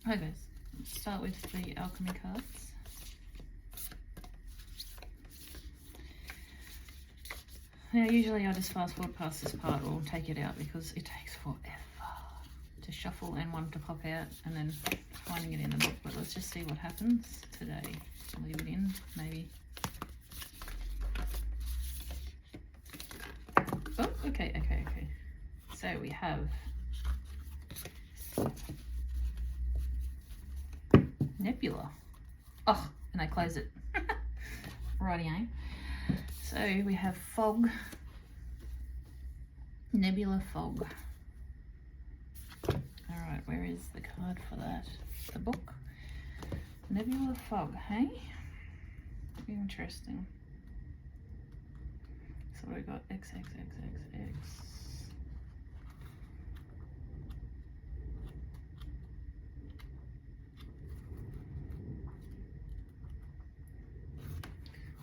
Okay guys, let's start with the alchemy cards. Now usually I just fast forward past this part or take it out because it takes forever to shuffle and one to pop out and then finding it in the book. But let's just see what happens today. Leave it in, maybe. Oh, okay. So we have nebula. Oh, and I close it. Rightio. So we have fog, nebula, fog. All right, where is the card for that? The book. Nebula, fog, hey? Interesting. So we got X.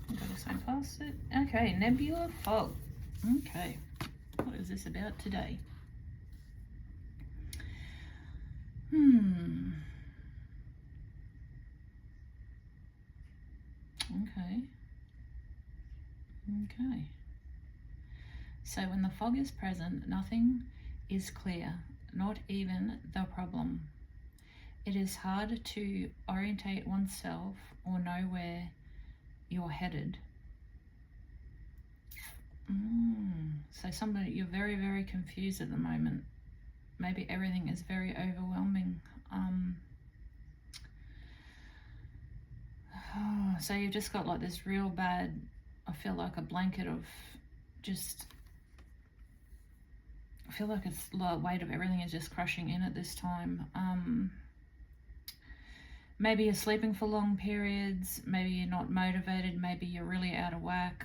I'm going to sign past it. Okay, nebula, fog. Okay, what is this about today? Okay. So when the fog is present, nothing is clear, not even the problem. It is hard to orientate oneself or know where you're headed. So you're very, very confused at the moment. Maybe everything is very overwhelming. So you've just got like this real bad, I feel like a blanket of just, I feel like it's the weight of everything is just crushing in at this time. Maybe you're sleeping for long periods, maybe you're not motivated, maybe you're really out of whack.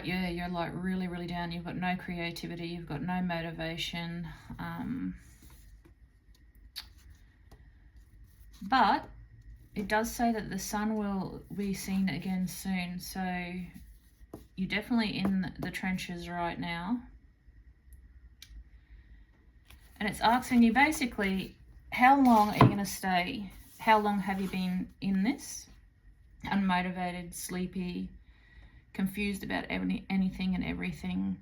You're like really, really down. You've got no creativity, you've got no motivation. But it does say that the sun will be seen again soon, so you're definitely in the trenches right now. And it's asking you basically, how long are you going to stay? How long have you been in this? Unmotivated, sleepy, confused about anything and everything.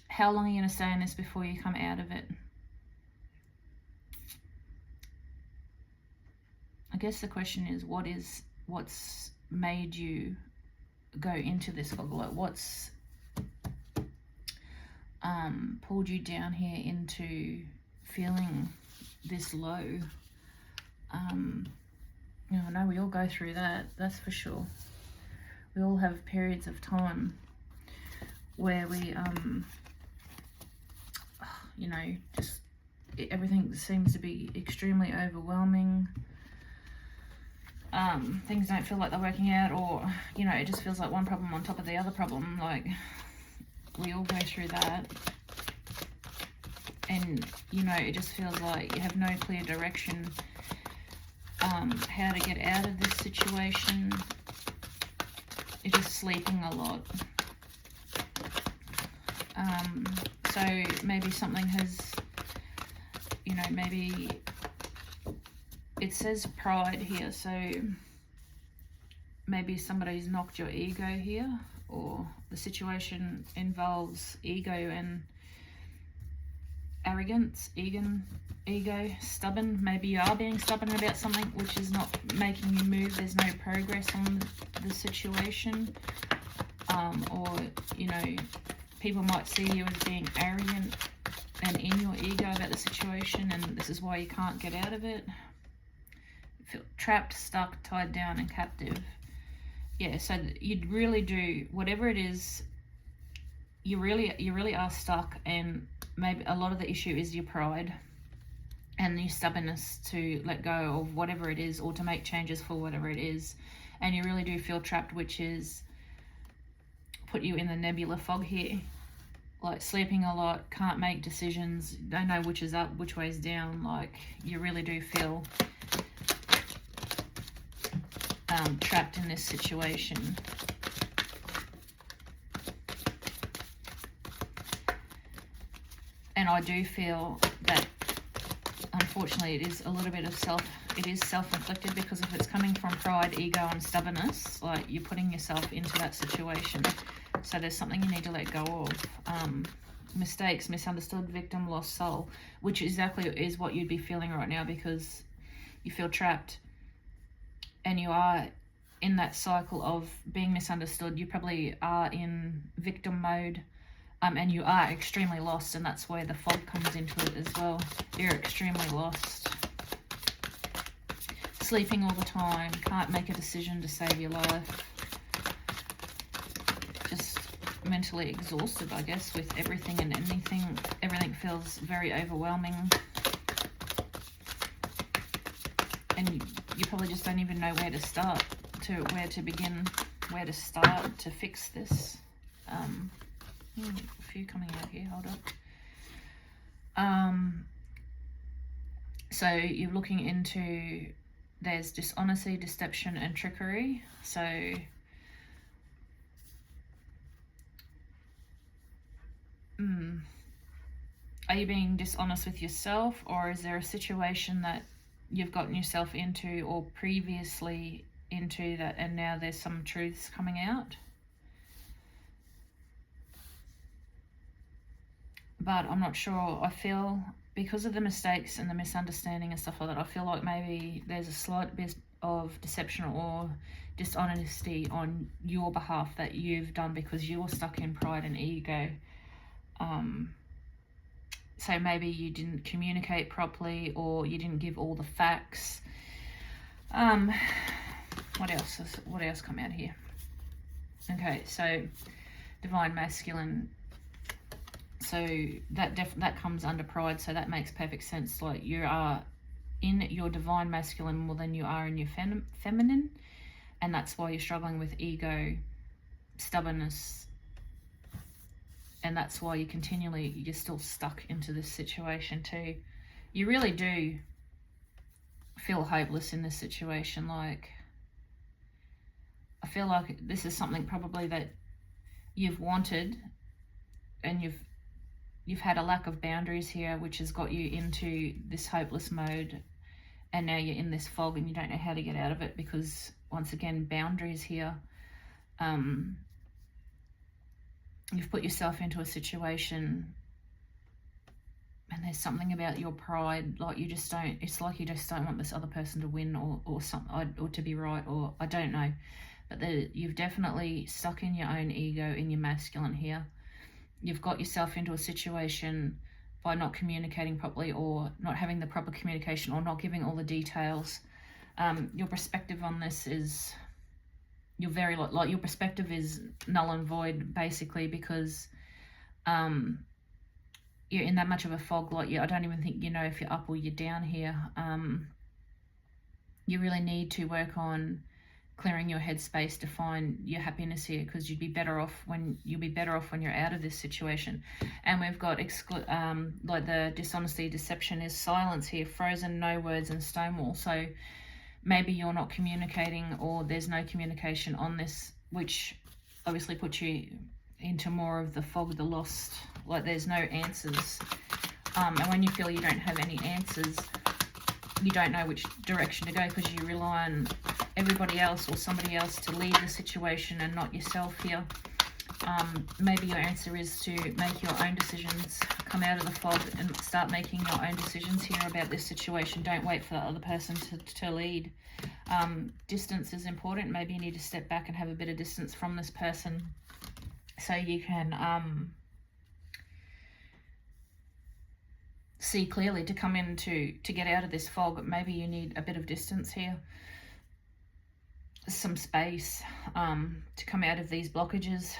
How long are you going to stay in this before you come out of it? I guess the question is, what's made you go into this fog? Like what's pulled you down here into feeling this low? I know we all go through that, that's for sure. We all have periods of time where we just everything seems to be extremely overwhelming. Things don't feel like they're working out, or it just feels like one problem on top of the other problem. Like we all go through that, and it just feels like you have no clear direction how to get out of this situation. You're just sleeping a lot. So maybe something has, maybe it says pride here, so maybe somebody's knocked your ego here, or the situation involves ego and arrogance, ego, stubborn. Maybe you are being stubborn about something which is not making you move. There's no progress on the situation, or people might see you as being arrogant and in your ego about the situation, and this is why you can't get out of it. You feel trapped, stuck, tied down, and captive. Yeah, so you really do, whatever it is, you really are stuck, and maybe a lot of the issue is your pride and your stubbornness to let go of whatever it is, or to make changes for whatever it is, and you really do feel trapped, which is put you in the nebula fog here, like sleeping a lot, can't make decisions, don't know which is up, which way is down. Like you really do feel trapped in this situation. And I do feel that, unfortunately, it is a little bit of self-inflicted, because if it's coming from pride, ego, and stubbornness, like, you're putting yourself into that situation. So there's something you need to let go of. Mistakes, misunderstood, victim, lost soul, which exactly is what you'd be feeling right now, because you feel trapped and you are in that cycle of being misunderstood. You probably are in victim mode, and you are extremely lost, and that's where the fog comes into it as well. You're extremely lost. Sleeping all the time, can't make a decision to save your life. Just mentally exhausted, I guess, with everything and anything. Everything feels very overwhelming. And you probably just don't even know where to start, where to begin, where to start to fix this. A few coming out here, hold up. So you're looking into, there's dishonesty, deception, and trickery. So are you being dishonest with yourself, or is there a situation that you've gotten yourself into or previously into that, and now there's some truths coming out? But I'm not sure. I feel, because of the mistakes and the misunderstanding and stuff like that, I feel like maybe there's a slight bit of deception or dishonesty on your behalf that you've done because you were stuck in pride and ego. So maybe you didn't communicate properly, or you didn't give all the facts. What else come out here? Okay, so divine masculine. So that comes under pride, so that makes perfect sense. Like, you are in your divine masculine more than you are in your feminine, and that's why you're struggling with ego, stubbornness, and that's why you're still stuck into this situation too. You really do feel hopeless in this situation. Like, I feel like this is something probably that you've wanted, and you've had a lack of boundaries here, which has got you into this hopeless mode, and now you're in this fog and you don't know how to get out of it, because once again, boundaries here. You've put yourself into a situation, and there's something about your pride, like it's like you just don't want this other person to win, or to be right, or I don't know, but you've definitely stuck in your own ego, in your masculine here. You've got yourself into a situation by not communicating properly, or not having the proper communication, or not giving all the details. Your perspective on this is, you're very, like, your perspective is null and void, basically, because you're in that much of a fog. Like, I don't even think you know if you're up or you're down here. You really need to work on clearing your headspace to find your happiness here, because you'll be better off when you're out of this situation. And we've got like the dishonesty, deception is silence here, frozen, no words, and stonewall. So maybe you're not communicating, or there's no communication on this, which obviously puts you into more of the fog, the lost, like there's no answers. And when you feel you don't have any answers, you don't know which direction to go, because you rely on everybody else or somebody else to lead the situation and not yourself here. Maybe your answer is to make your own decisions, come out of the fog and start making your own decisions here about this situation. Don't wait for the other person to lead. Distance is important. Maybe you need to step back and have a bit of distance from this person, so you can see clearly to come in to get out of this fog. Maybe you need a bit of distance here, some space to come out of these blockages.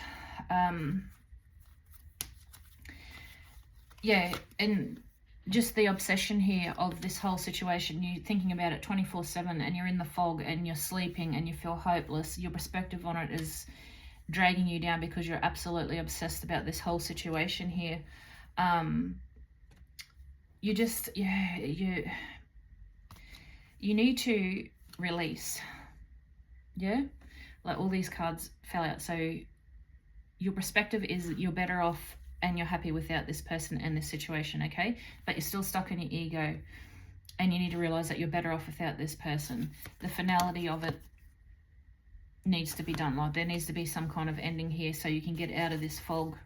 Yeah, and just the obsession here of this whole situation, you thinking about it 24/7, and you're in the fog and you're sleeping and you feel hopeless. Your perspective on it is dragging you down because you're absolutely obsessed about this whole situation here. You need to release. Yeah, like all these cards fell out. So your perspective is you're better off and you're happy without this person and this situation, okay? But you're still stuck in your ego, and you need to realize that you're better off without this person. The finality of it needs to be done. Like, there needs to be some kind of ending here so you can get out of this fog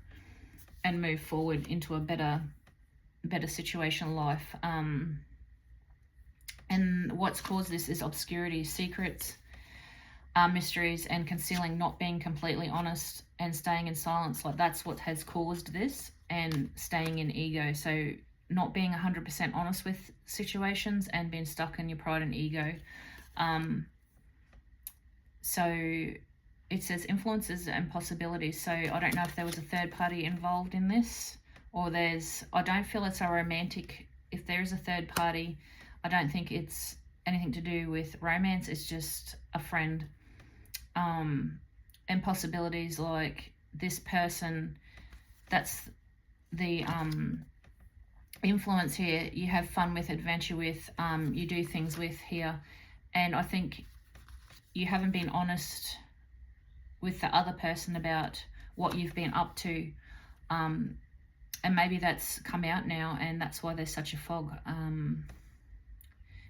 and move forward into a better situation in life. And what's caused this is obscurity, secrets, mysteries, and concealing, not being completely honest and staying in silence. Like, that's what has caused this, and staying in ego. So not being 100% honest with situations and being stuck in your pride and ego. So it says influences and possibilities. So I don't know if there was a third party involved in this, or I don't feel it's a romantic. If there is a third party, I don't think it's anything to do with romance. It's just a friend. And possibilities, like this person, that's the influence here. You have fun with, adventure with, you do things with here. And I think you haven't been honest with the other person about what you've been up to. And maybe that's come out now, and that's why there's such a fog.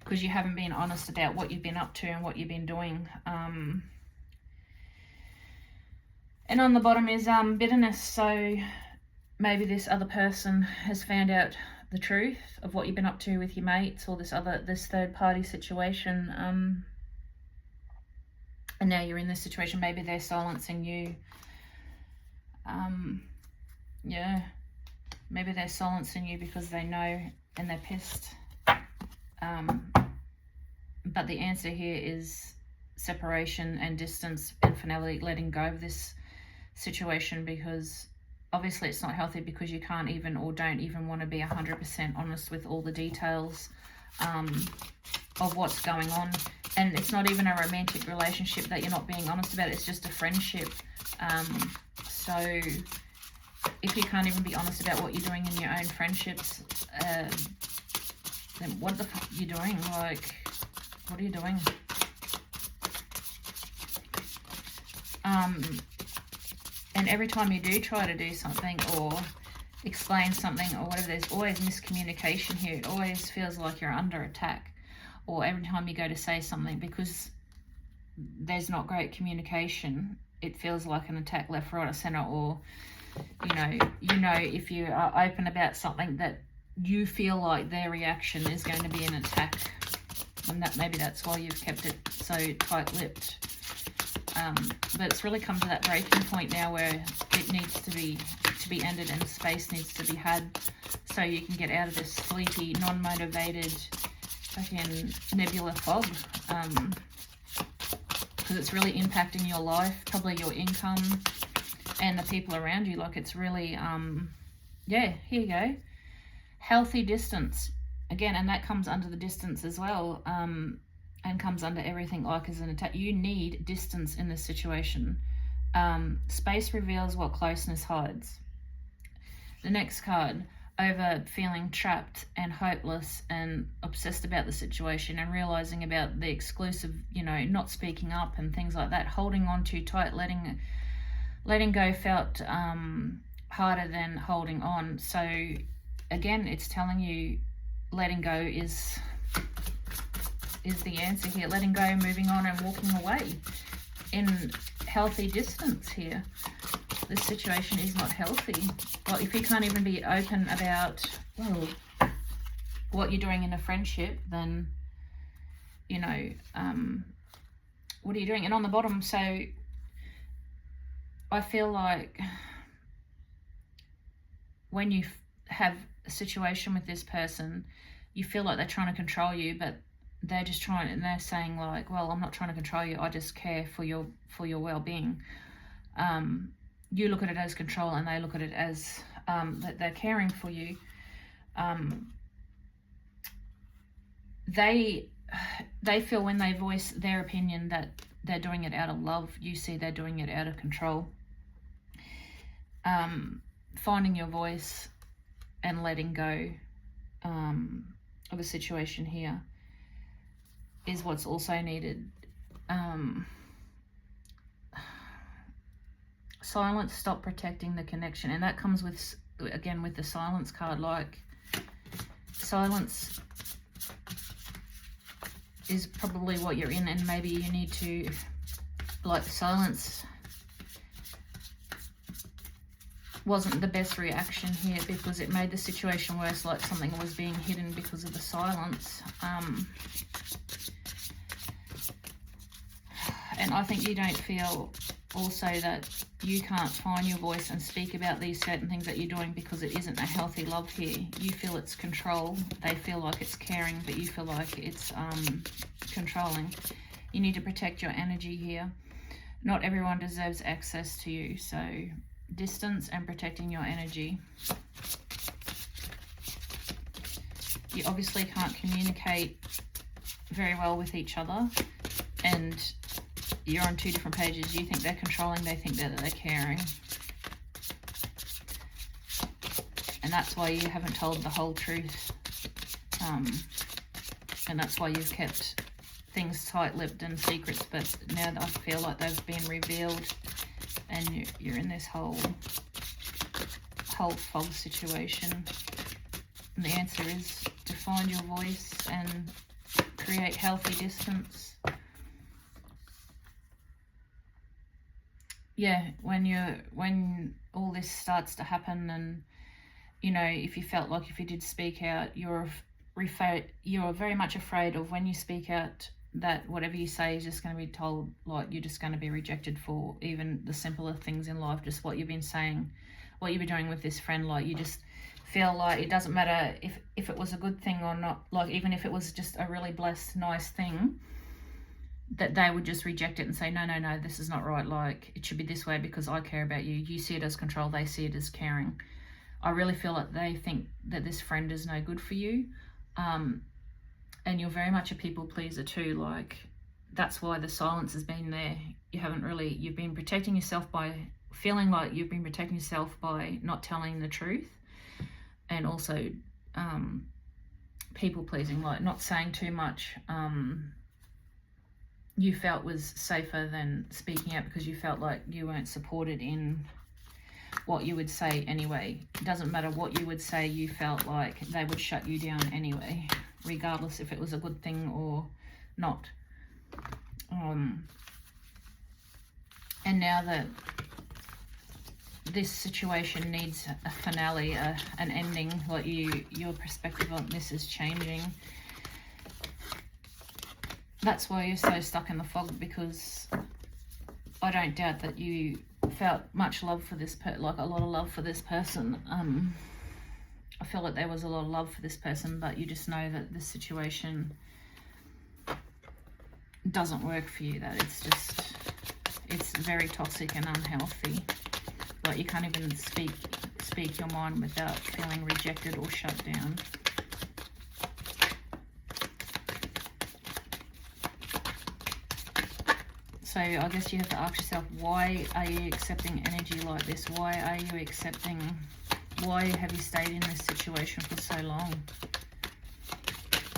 Because you haven't been honest about what you've been up to and what you've been doing. And on the bottom is bitterness. So maybe this other person has found out the truth of what you've been up to with your mates, or this third party situation. And now you're in this situation. Maybe they're silencing you. Yeah. Maybe they're silencing you because they know and they're pissed. But the answer here is separation and distance and finality, letting go of this situation, because obviously it's not healthy, because you can't even, or don't even want to be 100% honest with all the details of what's going on. And it's not even a romantic relationship that you're not being honest about. It's just a friendship. So if you can't even be honest about what you're doing in your own friendships, then what the fuck are you doing? Like, what are you doing? And every time you do try to do something or explain something or whatever, there's always miscommunication here. It always feels like you're under attack. Or every time you go to say something, because there's not great communication, it feels like an attack left, right, or center. Or, you know, if you are open about something, that you feel like their reaction is going to be an attack. And that maybe that's why you've kept it so tight-lipped. But it's really come to that breaking point now where it needs to be ended, and space needs to be had, so you can get out of this sleepy, non-motivated, fucking nebula fog. Because it's really impacting your life, probably your income and the people around you. Like, it's really, yeah, here you go. Healthy distance. Again, and that comes under the distance as well. And comes under everything, like as an attack. You need distance in this situation. Space reveals what closeness hides. The next card, over feeling trapped and hopeless and obsessed about the situation, and realizing about the exclusive, not speaking up and things like that, holding on too tight, letting go felt harder than holding on. So again, it's telling you letting go is the answer here. Letting go, moving on, and walking away in healthy distance here. This situation is not healthy. Well, if you can't even be open about what you're doing in a friendship, then what are you doing? And on the bottom, so I feel like when you have a situation with this person, you feel like they're trying to control you, but they're just trying, and they're saying like, well, I'm not trying to control you, I just care for your well-being. You look at it as control, and they look at it as that they're caring for you. They feel when they voice their opinion that they're doing it out of love. You see they're doing it out of control. Finding your voice and letting go of a situation here is what's also needed. Silence, stop protecting the connection, and that comes with again with the silence card, like silence is probably what you're in, and maybe you need to, like, silence wasn't the best reaction here because it made the situation worse, like something was being hidden because of the silence. And I think you don't feel also that you can't find your voice and speak about these certain things that you're doing because it isn't a healthy love here. You feel it's control. They feel like it's caring, but you feel like it's controlling. You need to protect your energy here. Not everyone deserves access to you, so distance and protecting your energy. You obviously can't communicate very well with each other, and you're on two different pages. You think they're controlling, they think that they're caring. And that's why you haven't told the whole truth. And that's why you've kept things tight-lipped and secrets, but now I feel like they've been revealed and you're in this whole fog situation. And the answer is to find your voice and create healthy distance. Yeah, when all this starts to happen, and you know, if you felt like if you did speak out, you're very much afraid of when you speak out that whatever you say is just going to be told, like you're just going to be rejected for even the simpler things in life, just what you've been saying, what you've been doing with this friend. Like you just feel like it doesn't matter if it was a good thing or not, like even if it was just a really blessed, nice thing, that they would just reject it and say, no, this is not right. Like it should be this way because I care about you. You see it as control, they see it as caring. I really feel like they think that this friend is no good for you. And you're very much a people pleaser too. Like that's why the silence has been there. You've been protecting yourself by feeling like you've been protecting yourself by not telling the truth, and also people pleasing, like not saying too much. You felt was safer than speaking out because you felt like you weren't supported in what you would say anyway. It doesn't matter what you would say, you felt like they would shut you down anyway, regardless if it was a good thing or not. And now that this situation needs a finale, an ending, like your perspective on this is changing. That's why you're so stuck in the fog, because I don't doubt that you felt much love for this like a lot of love for this person. I feel like there was a lot of love for this person, but you just know that this situation doesn't work for you, that it's very toxic and unhealthy. Like you can't even speak your mind without feeling rejected or shut down. So I guess you have to ask yourself, why are you accepting energy like this? Why have you stayed in this situation for so long?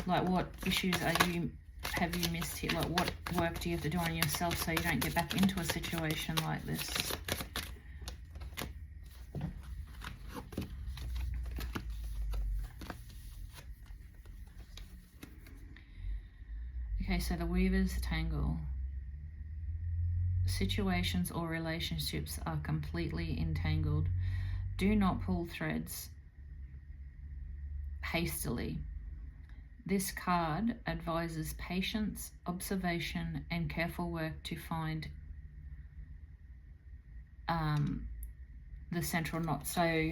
Like what issues have you missed here? Like what work do you have to do on yourself so you don't get back into a situation like this? Okay, so the Weaver's Tangle. Situations or relationships are completely entangled. Do not pull threads hastily. This card advises patience, observation, and careful work to find the central knot. So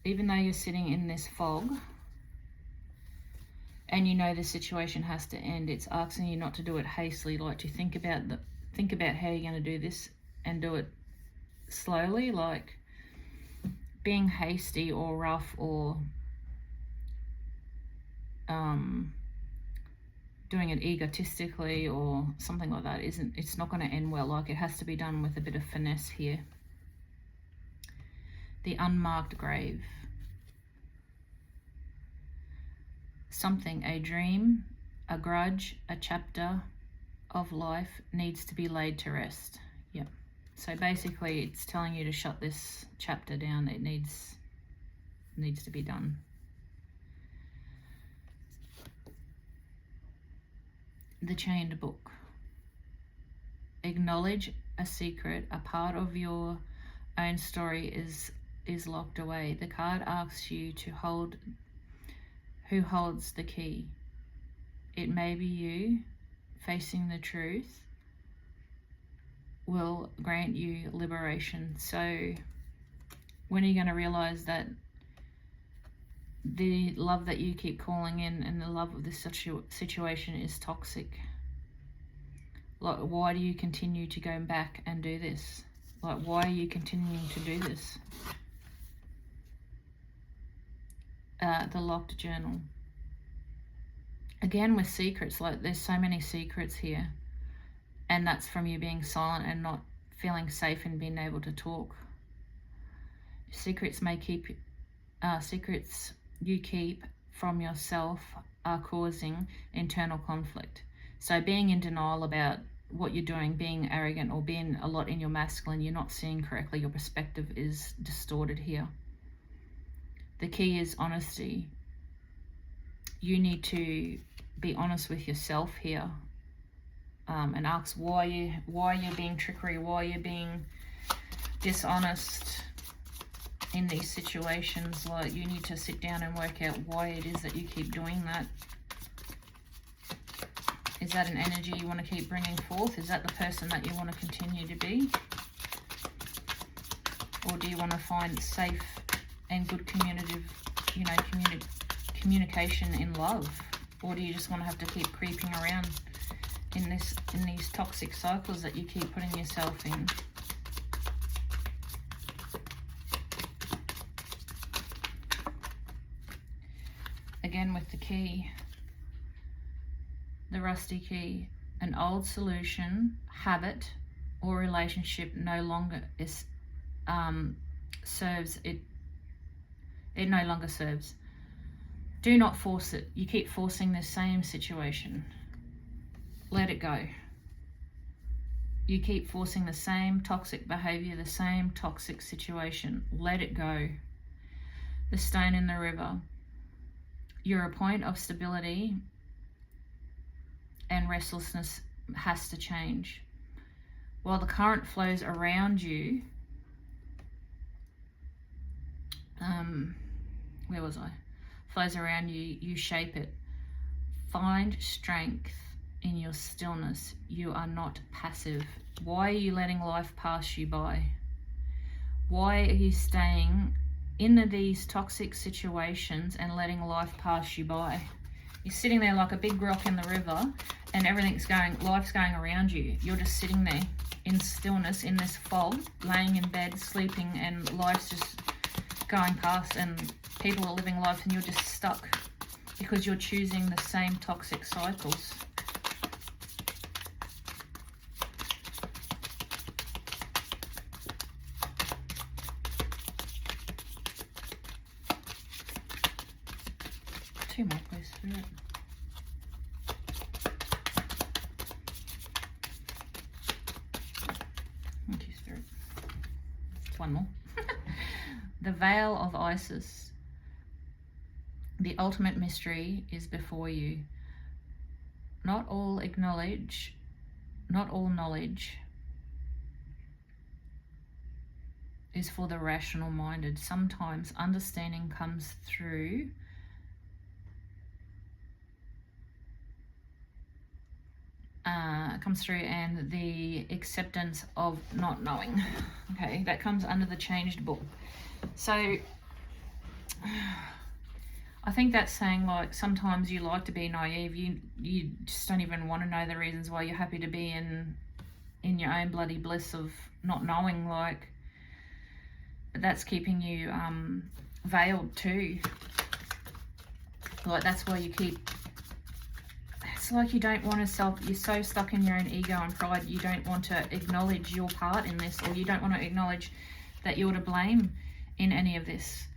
even though you're sitting in this fog and you know the situation has to end, it's asking you not to do it hastily, like to think about how you're going to do this and do it slowly. Like being hasty or rough or doing it egotistically or something like that it's not going to end well. Like it has to be done with a bit of finesse here. The Unmarked Grave. Something, a dream, a grudge, a chapter of life needs to be laid to rest. Yep. So basically it's telling you to shut this chapter down. It needs needs to be done. The Chained Book. Acknowledge a secret, a part of your own story is locked away. The card asks you to hold who holds the key. It may be you. Facing the truth will grant you liberation. So when are you going to realize that the love that you keep calling in and the love of this situation is toxic? Like, why do you continue to go back and do this? Like, why are you continuing to do this? The Locked Journal. Again, with secrets, like there's so many secrets here. And that's from you being silent and not feeling safe and being able to talk. Secrets you keep from yourself are causing internal conflict. So being in denial about what you're doing, being arrogant or being a lot in your masculine, you're not seeing correctly, your perspective is distorted here. The key is honesty. You need to be honest with yourself here, and ask why you're being trickery, why you're being dishonest in these situations. Like, you need to sit down and work out why it is that you keep doing that. Is that an energy you want to keep bringing forth? Is that the person that you want to continue to be? Or do you want to find safe and good communication in love? Or do you just want to have to keep creeping around in these toxic cycles that you keep putting yourself in? Again, with the key, the rusty key, an old solution, habit, or relationship no longer serves it. It no longer serves. Do not force it. You keep forcing the same situation. Let it go. You keep forcing the same toxic behavior, the same toxic situation. Let it go. The stone in the river. You're a point of stability, and restlessness has to change. While the current flows around you, where was I? Flows around you, you shape it. Find strength in your stillness. You are not passive. Why are you letting life pass you by? Why are you staying in these toxic situations and letting life pass you by? You're sitting there like a big rock in the river, and life's going around you. You're just sitting there in stillness, in this fog, laying in bed, sleeping, and life's just going past, and people are living lives, and you're just stuck because you're choosing the same toxic cycles. Two more, please, Spirit. Thank you, Spirit. One more. The Veil of Isis. The ultimate mystery is before you. Not all knowledge is for the rational minded. Sometimes understanding comes through and the acceptance of not knowing. Okay, that comes under the Changed Book. So I think that's saying, like, sometimes you like to be naive. You just don't even want to know the reasons why. You're happy to be in your own bloody bliss of not knowing, like, but that's keeping you veiled too. Like, that's why you keep, it's like you don't want to you're so stuck in your own ego and pride, you don't want to acknowledge your part in this, or you don't want to acknowledge that you're to blame in any of this.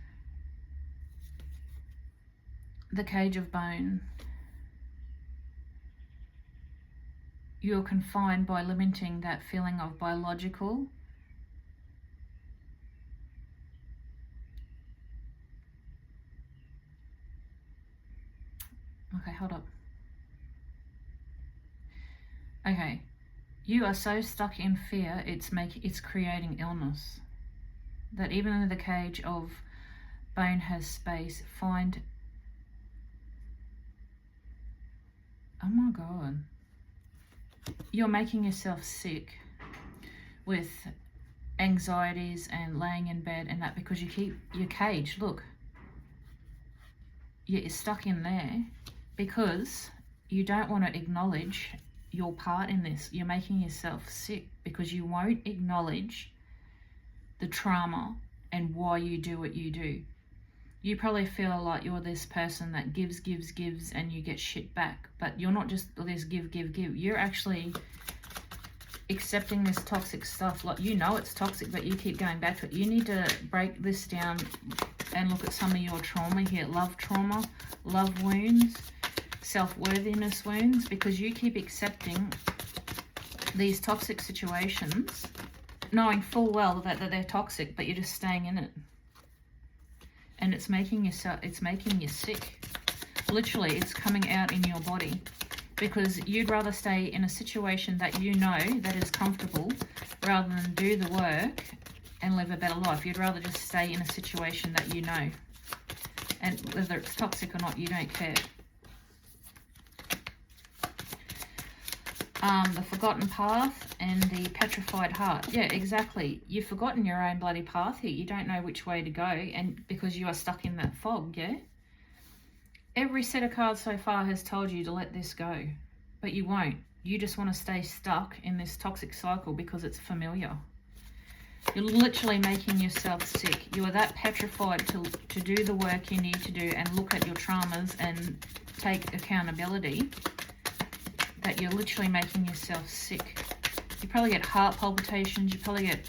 The Cage of Bone. You're confined by limiting that feeling of biological Okay, hold up. Okay, you are so stuck in fear, it's creating illness. That even though the cage of bone has space, find... Oh my God. You're making yourself sick with anxieties and laying in bed and that because you keep your cage. Look, you're stuck in there because you don't want to acknowledge your part in this. You're making yourself sick because you won't acknowledge the trauma and why you do what you do. You probably feel like you're this person that gives and you get shit back, but you're not just this give. You're actually accepting this toxic stuff. Like, you know it's toxic, but you keep going back to it. You need to break this down and look at some of your trauma here. Love trauma, love wounds, self-worthiness wounds, because you keep accepting these toxic situations, knowing full well that they're toxic, but you're just staying in it. And it's making you sick. Literally, it's coming out in your body because you'd rather stay in a situation that you know that is comfortable rather than do the work and live a better life. You'd rather just stay in a situation that you know. And whether it's toxic or not, you don't care. The forgotten path and the petrified heart. Yeah, exactly. You've forgotten your own bloody path here. You don't know which way to go, and because you are stuck in that fog, yeah? Every set of cards so far has told you to let this go, but you won't. You just want to stay stuck in this toxic cycle because it's familiar. You're literally making yourself sick. You are that petrified to do the work you need to do and look at your traumas and take accountability that you're literally making yourself sick. You probably get heart palpitations, you probably get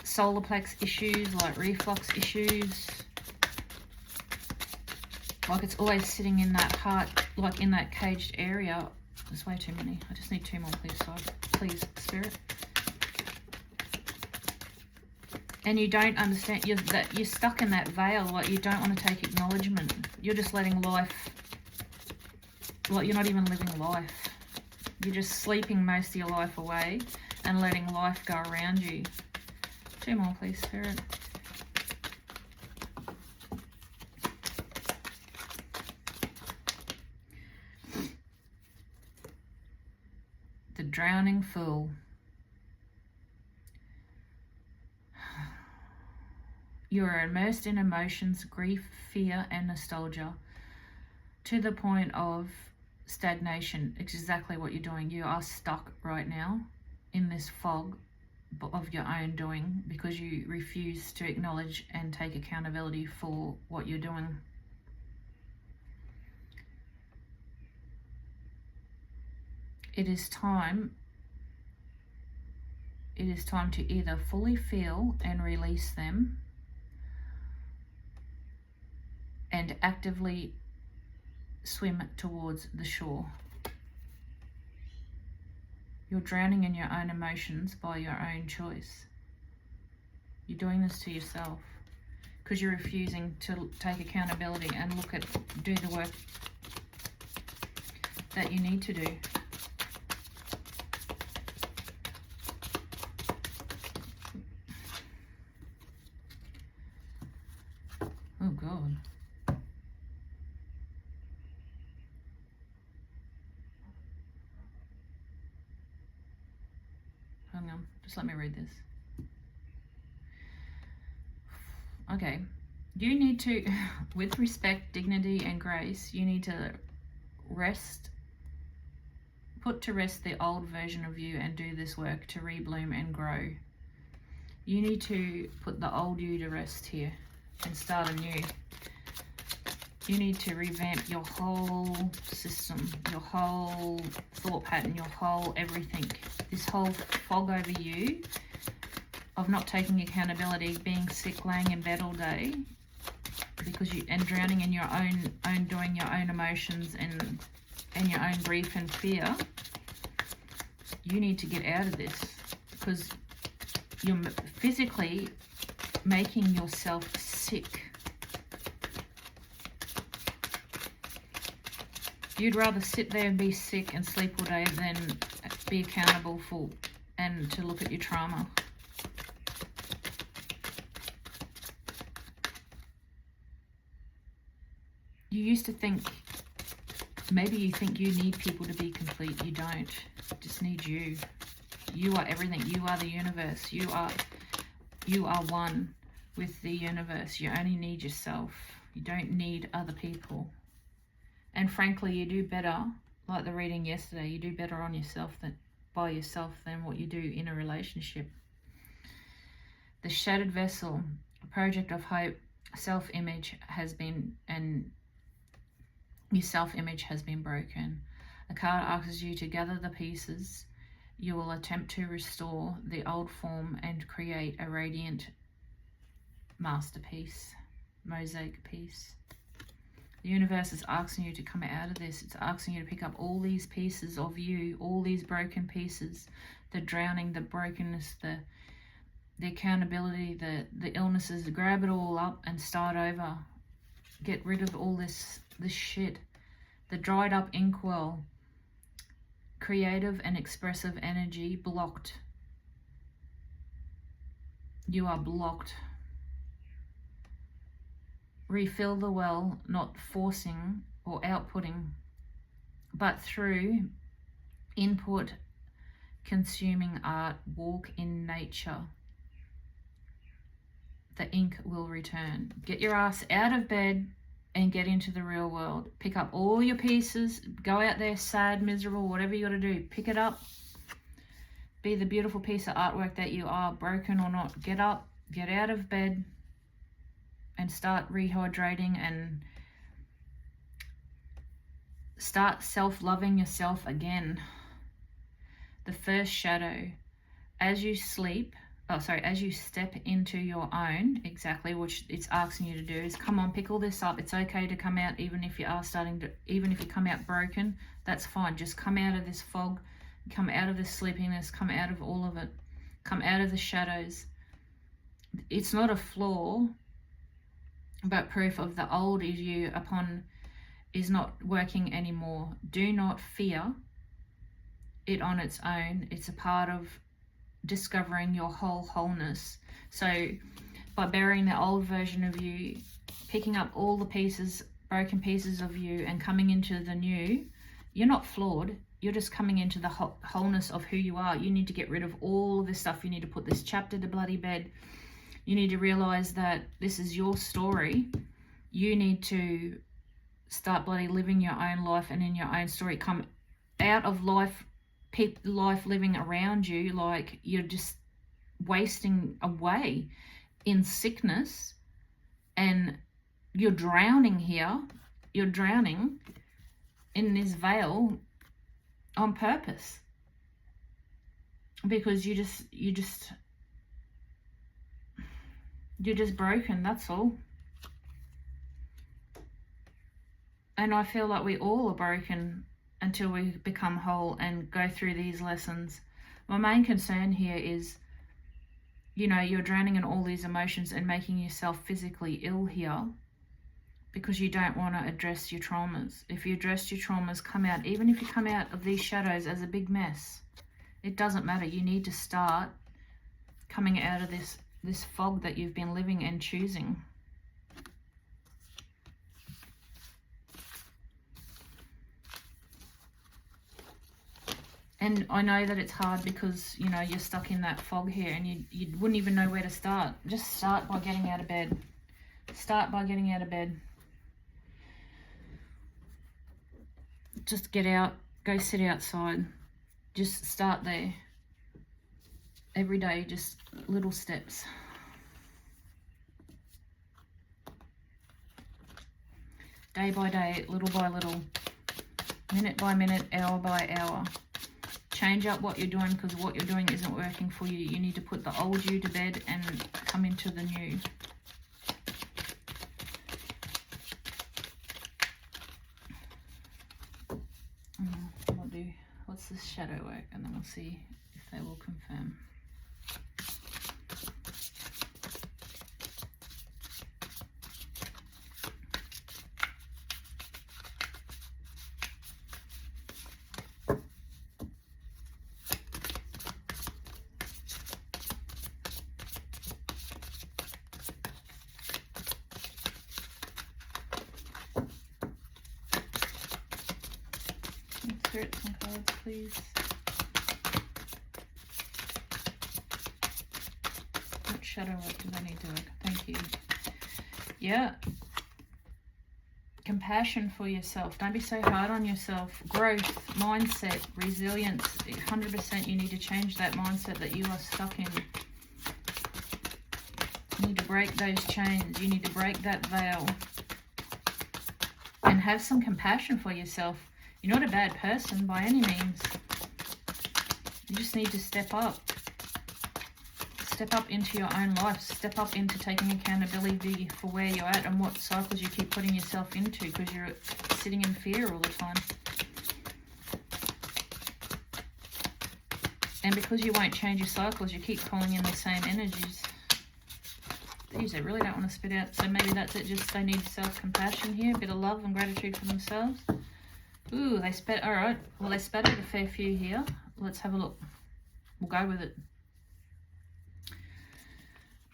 solar plex issues, like reflux issues. Like it's always sitting in that heart, like in that caged area. There's way too many. I just need 2 more, please, please, Spirit. And you don't understand, you're stuck in that veil, like you don't want to take acknowledgement. You're just letting life, like you're not even living life. You're just sleeping most of your life away and letting life go around you. 2 more, please, Spirit. The drowning fool. You are immersed in emotions, grief, fear, and nostalgia to the point of stagnation. It's exactly what you're doing. You are stuck right now in this fog of your own doing because you refuse to acknowledge and take accountability for what you're doing. It is time to either fully feel and release them and actively swim towards the shore. You're drowning in your own emotions by your own choice. You're doing this to yourself because you're refusing to take accountability and do the work that you need to do. Oh God. Hang on, just let me read this. Okay, you need to, with respect, dignity, and grace, you need to put to rest the old version of you and do this work to rebloom and grow. You need to put the old you to rest here and start anew. You need to revamp your whole system, your whole thought pattern, your whole everything. This whole fog over you of not taking accountability, being sick, laying in bed all day, and drowning in your own doing, your own emotions and your own grief and fear. You need to get out of this because you're physically making yourself sick. You'd rather sit there and be sick and sleep all day than be accountable for and to look at your trauma. You used to think, maybe you think you need people to be complete. You don't. You just need you. You are everything. You are the universe. You are one with the universe. You only need yourself. You don't need other people. And frankly, you do better, like the reading yesterday, you do better on yourself by yourself than what you do in a relationship. The shattered vessel, a project of hope, self-image has been, and your self-image has been broken. The card asks you to gather the pieces. You will attempt to restore the old form and create a radiant masterpiece, mosaic piece. The universe is asking you to come out of this. It's asking you to pick up all these pieces of you, all these broken pieces, the drowning, the brokenness, the accountability, the illnesses. Grab it all up and start over. Get rid of all this shit. The dried up inkwell, creative and expressive energy blocked. You are blocked. Refill the well, not forcing or outputting, but through input, consuming art, walk in nature. The ink will return. Get your ass out of bed and get into the real world. Pick up all your pieces. Go out there sad, miserable, whatever you got to do. Pick it up. Be the beautiful piece of artwork that you are, broken or not. Get up, get out of bed, and start rehydrating and start self-loving yourself again. The first shadow. As you sleep, as you step into your own, exactly, which it's asking you to do, is come on, pick all this up. It's okay to come out, even if you come out broken, that's fine. Just come out of this fog, come out of this sleepiness, come out of all of it, come out of the shadows. It's not a flaw, but proof of the old you is not working anymore. Do not fear it on its own. It's a part of discovering your wholeness. So by burying the old version of you, picking up all the pieces, broken pieces of you, and coming into the new, you're not flawed. You're just coming into the wholeness of who you are. You need to get rid of all of this stuff. You need to put this chapter to bloody bed. You need to realize that this is your story. You need to start bloody living your own life and in your own story. Come out of life living around you like you're just wasting away in sickness, and you're drowning here. You're drowning in this veil on purpose because you're just broken, that's all. And I feel like we all are broken until we become whole and go through these lessons. My main concern here is, you're drowning in all these emotions and making yourself physically ill here because you don't want to address your traumas. If you address your traumas, come out. Even if you come out of these shadows as a big mess, it doesn't matter. You need to start coming out of this fog that you've been living and choosing. And I know that it's hard because, you're stuck in that fog here and you wouldn't even know where to start. Just start by getting out of bed. Start by getting out of bed. Just get out. Go sit outside. Just start there. Every day, just little steps. Day by day, little by little. Minute by minute, hour by hour. Change up what you're doing because what you're doing isn't working for you. You need to put the old you to bed and come into the new. We'll do, what's this shadow work? And then we'll see if they will confirm. Spirit, some cards, please. What shadow work do I need to work? Thank you. Yeah. Compassion for yourself. Don't be so hard on yourself. Growth, mindset, resilience. 100% you need to change that mindset that you are stuck in. You need to break those chains. You need to break that veil. And have some compassion for yourself. You're not a bad person by any means. You just need to step up. Step up into your own life. Step up into taking accountability for where you're at and what cycles you keep putting yourself into because you're sitting in fear all the time. And because you won't change your cycles, you keep calling in the same energies. These I really don't want to spit out. So maybe that's it. Just they need self-compassion here. A bit of love and gratitude for themselves. Ooh, they spat. All right. Well, they spattered a fair few here. Let's have a look. We'll go with it.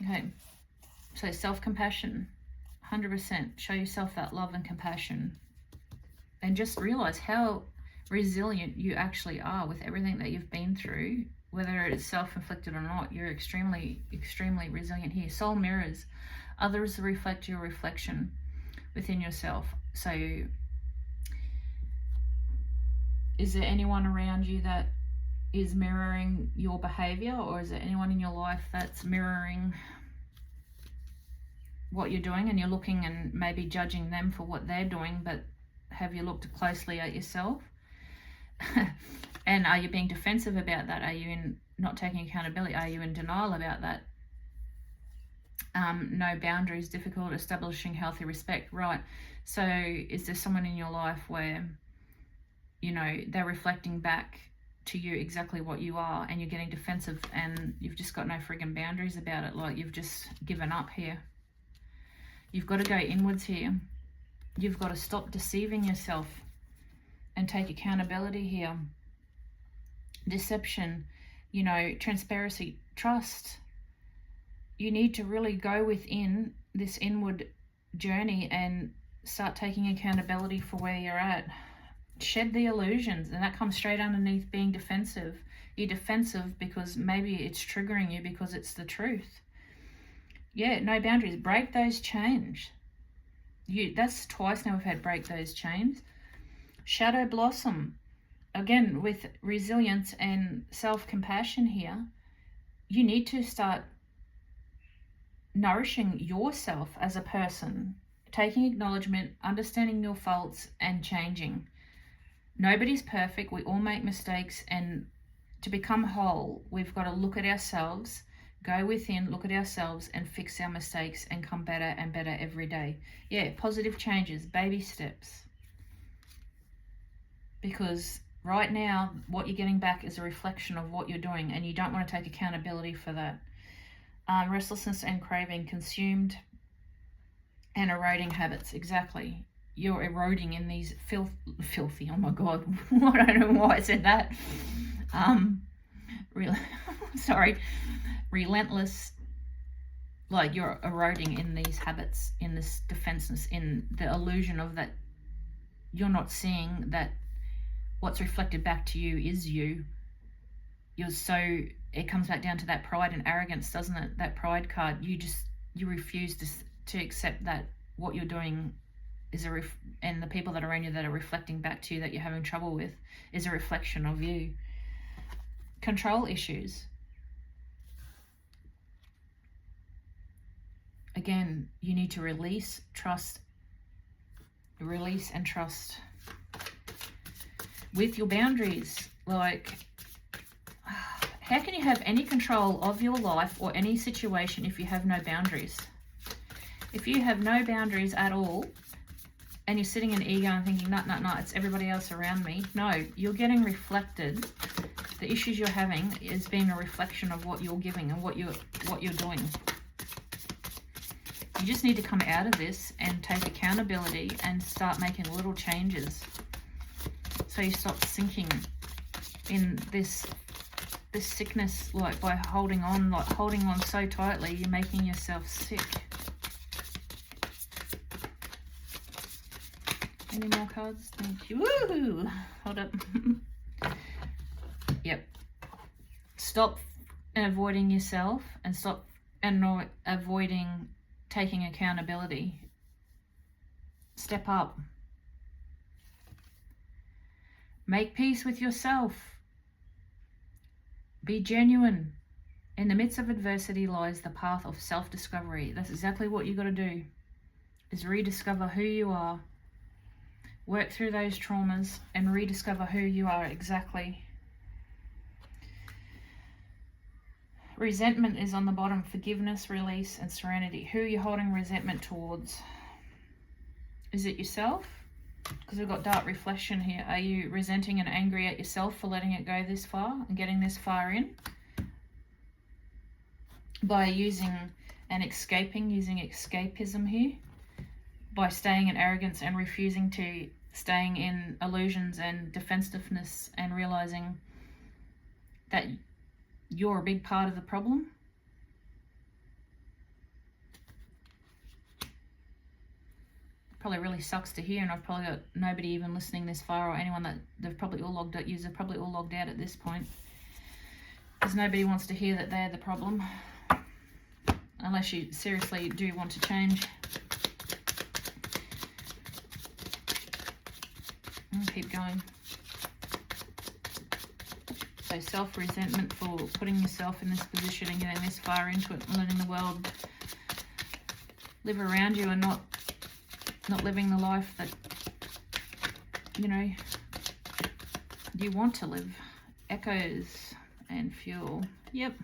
Okay, so self-compassion, 100%. Show yourself that love and compassion. And just realize how resilient you actually are with everything that you've been through. Whether it's self-inflicted or not, you're extremely, extremely resilient here. Soul mirrors. Others reflect your reflection within yourself. So, is there anyone around you that is mirroring your behavior, or is there anyone in your life that's mirroring what you're doing and you're looking and maybe judging them for what they're doing, but have you looked closely at yourself? And are you being defensive about that? Are you in not taking accountability? Are you in denial about that? No boundaries, difficult, establishing healthy respect. Right. So is there someone in your life where, you know, they're reflecting back to you exactly what you are and you're getting defensive and you've just got no friggin' boundaries about it, like you've just given up here? You've got to go inwards here. You've got to stop deceiving yourself and take accountability here. Deception, you know, transparency, trust. You need to really go within this inward journey and start taking accountability for where you're at. Shed the illusions, and that comes straight underneath being defensive. You're defensive because maybe it's triggering you because it's the truth. Yeah, no boundaries. Break those chains. That's twice now we've had break those chains. Shadow blossom. Again, with resilience and self-compassion here, you need to start nourishing yourself as a person, taking acknowledgement, understanding your faults, and changing. Nobody's perfect. We all make mistakes, and to become whole, we've got to look at ourselves, go within, look at ourselves, and fix our mistakes and come better and better every day. Yeah, positive changes, baby steps. Because right now, what you're getting back is a reflection of what you're doing, and you don't want to take accountability for that. Restlessness and craving, consumed and eroding habits. Exactly. You're eroding in these filthy, oh my God, I don't know why I said that. Relentless, like you're eroding in these habits, in this defenseness, in the illusion of that you're not seeing that what's reflected back to you is you. It comes back down to that pride and arrogance, doesn't it? That pride card, you refuse to accept that what you're doing is and the people that are around you that are reflecting back to you that you're having trouble with is a reflection of you. Control issues. Again, you need to release and trust with your boundaries. Like, how can you have any control of your life or any situation if you have no boundaries? If you have no boundaries at all, and you're sitting in ego and thinking, no, it's everybody else around me. No, you're getting reflected. The issues you're having is being a reflection of what you're giving and what you're doing. You just need to come out of this and take accountability and start making little changes. So you stop sinking in this sickness, like by holding on so tightly, you're making yourself sick. Any more cards? Thank you. Woohoo! Hold up. Yep. Stop avoiding yourself and stop and not avoiding taking accountability. Step up. Make peace with yourself. Be genuine. In the midst of adversity lies the path of self-discovery. That's exactly what you got to do, is rediscover who you are. Work through those traumas and rediscover who you are exactly. Resentment is on the bottom. Forgiveness, release, and serenity. Who are you holding resentment towards? Is it yourself? Because we've got dark reflection here. Are you resenting and angry at yourself for letting it go this far and getting this far in? By using and escaping, using escapism here. By staying in arrogance and refusing to, staying in illusions and defensiveness and realizing that you're a big part of the problem. Probably really sucks to hear, and I've probably got nobody even listening this far, or anyone that they've probably all logged out, users probably all logged out at this point, because nobody wants to hear that they're the problem, unless you seriously do want to change. And keep going. So self-resentment for putting yourself in this position and getting this far into it and letting the world live around you and not living the life that, you know, you want to live. Echoes and fuel. Yep.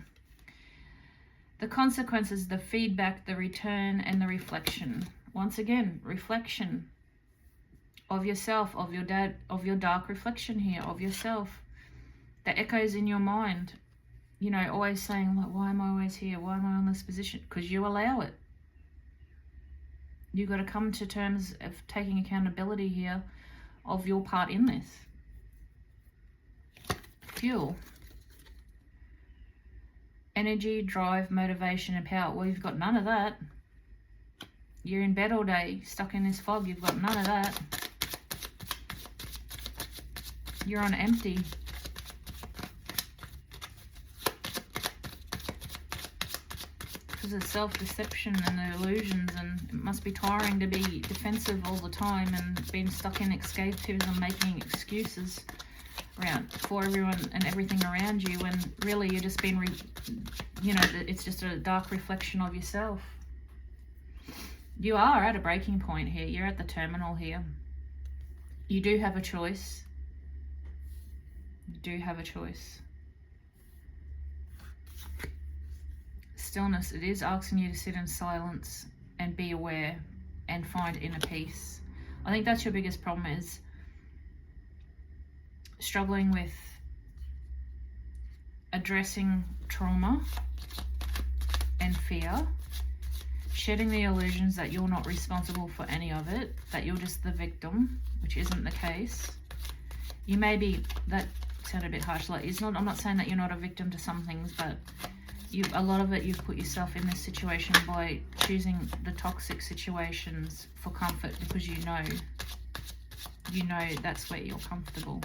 The consequences, the feedback, the return, and the reflection. Once again, reflection of yourself, of your dad, of your dark reflection here, of yourself. The echoes in your mind, you know, always saying, like, why am I always here? Why am I on this position? Because you allow it. You've got to come to terms of taking accountability here of your part in this. Fuel. Energy, drive, motivation, and power. Well, you've got none of that. You're in bed all day, stuck in this fog. You've got none of that. You're on empty. Because of self-deception and the illusions, and it must be tiring to be defensive all the time and being stuck in escapism, making excuses around for everyone and everything around you, when really you're just being, you know, it's just a dark reflection of yourself. You are at a breaking point here. You're at the terminal here. You do have a choice. You do have a choice. Stillness, it is asking you to sit in silence and be aware and find inner peace. I think that's your biggest problem, is struggling with addressing trauma and fear, shedding the illusions that you're not responsible for any of it, that you're just the victim, which isn't the case. You may be, that sounded a bit harsh, like, it's not, I'm not saying that you're not a victim to some things, but a lot of it, you've put yourself in this situation by choosing the toxic situations for comfort, because you know that's where you're comfortable.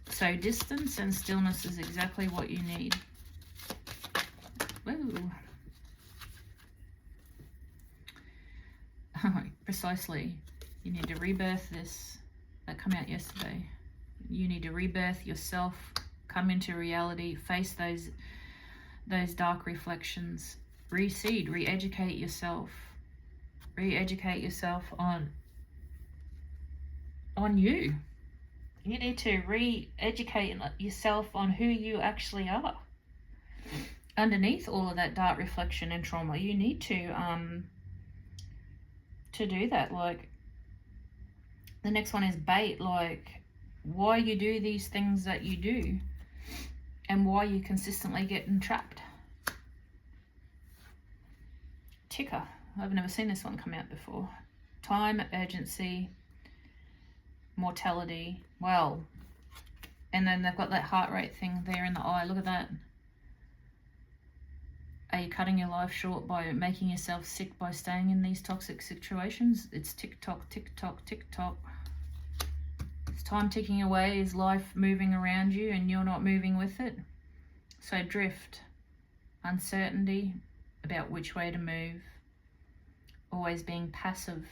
So distance and stillness is exactly what you need. Woo. Precisely. You need to rebirth this. That came out yesterday. You need to rebirth yourself, come into reality, face those dark reflections, reseed, re-educate yourself. Re-educate yourself on you. You need to re-educate yourself on who you actually are. Underneath all of that dark reflection and trauma, you need to do that. Like, the next one is bait, like, why you do these things that you do and why you consistently get entrapped. Ticker. I've never seen this one come out before. Time, urgency, mortality. Well, and then they've got that heart rate thing there in the eye. Look at that. Are you cutting your life short by making yourself sick by staying in these toxic situations? It's tick-tock, tick-tock, tick-tock. Is time ticking away? Is life moving around you and you're not moving with it? So drift, uncertainty about which way to move, always being passive.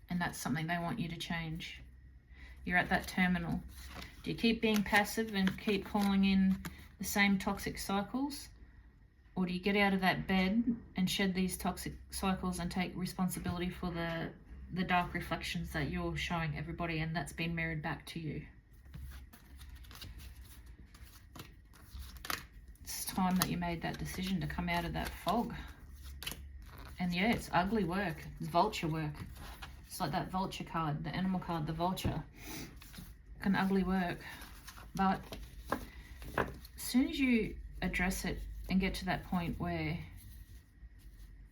And that's something they want you to change. You're at that terminal. Do you keep being passive and keep calling in the same toxic cycles? Or do you get out of that bed and shed these toxic cycles and take responsibility for the dark reflections that you're showing everybody and that's been mirrored back to you? It's time that you made that decision to come out of that fog. And yeah, it's ugly work. It's vulture work. It's like that vulture card, the animal card, the vulture. An ugly work. But as soon as you address it and get to that point where,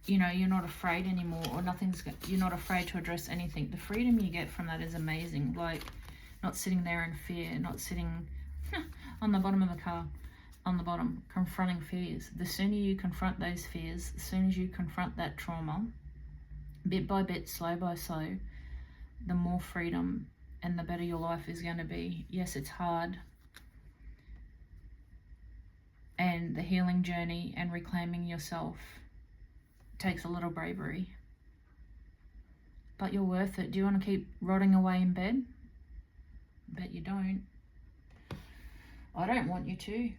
you know, you're not afraid anymore, or you're not afraid to address anything, the freedom you get from that is amazing. Like, not sitting there in fear, not sitting on the bottom of the car, on the bottom, confronting fears. The sooner you confront those fears, as soon as you confront that trauma, bit by bit, slow by slow, the more freedom and the better your life is going to be. Yes, it's hard. And the healing journey and reclaiming yourself takes a little bravery. But you're worth it. Do you want to keep rotting away in bed? Bet you don't. I don't want you to.